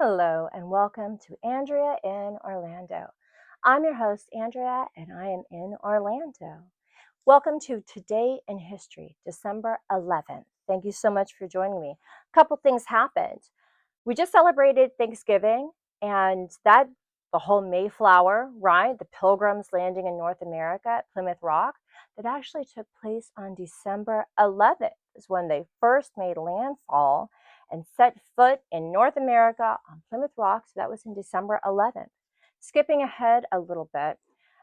Hello and welcome to Andrea in Orlando. I'm your host, Andrea, and I am in Orlando. Welcome to Today in History, December 11th. Thank you so much for joining me. A couple things happened. We just celebrated Thanksgiving, and the whole Mayflower, right? The Pilgrims landing in North America at Plymouth Rock, that actually took place on December 11th, is when they first made landfall and set foot in North America on Plymouth Rock. So that was in December 11th. Skipping ahead a little bit,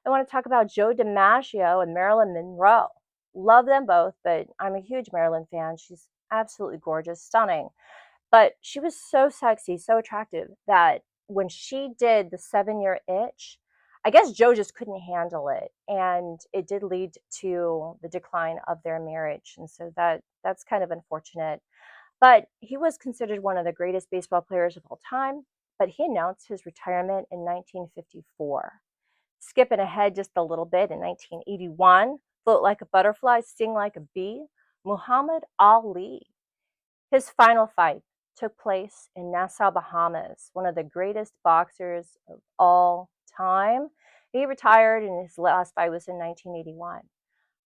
I want to talk about Joe DiMaggio and Marilyn Monroe. Love them both, but I'm a huge Marilyn fan. She's absolutely gorgeous, stunning. But she was so sexy, so attractive that when she did the 7 Year Itch, I guess Joe just couldn't handle it, and it did lead to the decline of their marriage, and so that's kind of unfortunate. But he was considered one of the greatest baseball players of all time, but he announced his retirement in 1954. Skipping ahead just a little bit, in 1981, float like a butterfly, sting like a bee, Muhammad Ali. His final fight took place in Nassau, Bahamas, one of the greatest boxers of all time. He retired, and his last fight was in 1981.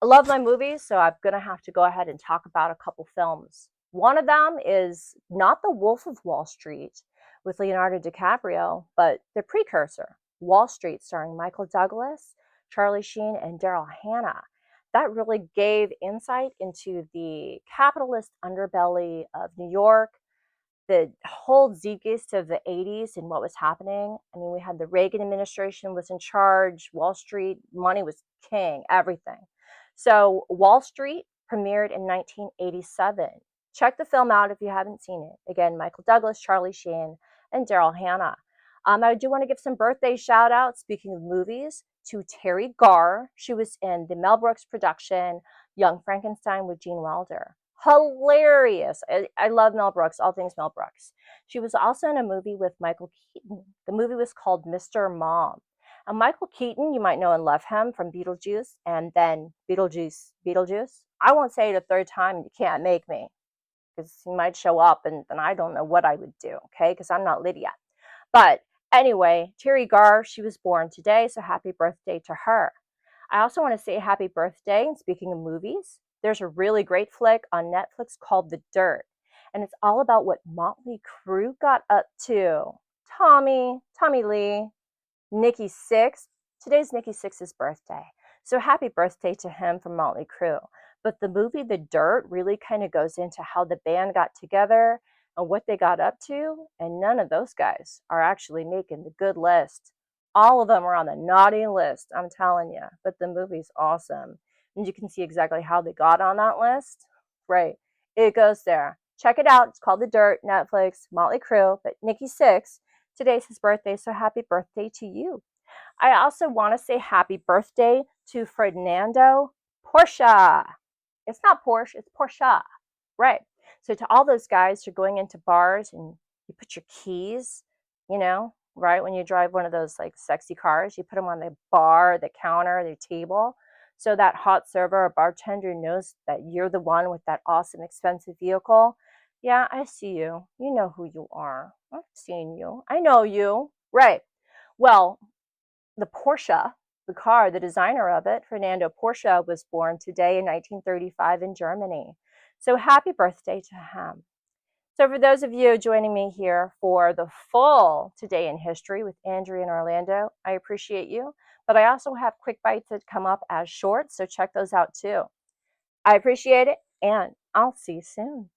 I love my movies, so I'm going to have to go ahead and talk about a couple films. One of them is not The Wolf of Wall Street with Leonardo DiCaprio, but the precursor, Wall Street, starring Michael Douglas, Charlie Sheen, and Daryl Hannah. That really gave insight into the capitalist underbelly of New York, the whole zeitgeist of the 80s and what was happening. I mean, we had the Reagan administration was in charge, Wall Street, money was king, everything. So Wall Street premiered in 1987. Check the film out if you haven't seen it. Again, Michael Douglas, Charlie Sheen, and Daryl Hannah. I do want to give some birthday shout outs, speaking of movies, to Terry Garr. She was in the Mel Brooks production, Young Frankenstein with Gene Wilder. Hilarious. I love Mel Brooks, all things Mel Brooks. She was also in a movie with Michael Keaton. The movie was called Mr. Mom. And Michael Keaton, you might know and love him from Beetlejuice, and then Beetlejuice. I won't say it a third time, you can't make me, because he might show up and then I don't know what I would do, okay, because I'm not Lydia. But anyway, Terry Garr, she was born today, so happy birthday to her. I also want to say happy birthday, and speaking of movies, there's a really great flick on Netflix called The Dirt, and it's all about what Motley Crue got up to. Tommy Lee, Nikki Sixx. Today's Nikki Sixx's birthday. So happy birthday to him from Motley Crue. But the movie The Dirt really kind of goes into how the band got together and what they got up to, and none of those guys are actually making the good list. All of them are on the naughty list, I'm telling you. But the movie's awesome. And you can see exactly how they got on that list. Right. It goes there. Check it out. It's called The Dirt, Netflix, Motley Crue, but Nikki Sixx, today's his birthday, so happy birthday to you. I also want to say happy birthday to Fernando Porsche. It's not Porsche, it's Porsche. Right. So to all those guys who are going into bars and you put your keys, right, when you drive one of those like sexy cars, you put them on the bar, the counter, the table. So that hot server or bartender knows that you're the one with that awesome expensive vehicle. Yeah, I see you. You know who you are. I've seen you. I know you. Right. Well, the Porsche, the car, the designer of it, Fernando Porsche, was born today in 1935 in Germany. So happy birthday to him. So for those of you joining me here for the full Today in History with Andrea in Orlando, I appreciate you. But I also have quick bites that come up as shorts, so check those out too. I appreciate it, and I'll see you soon.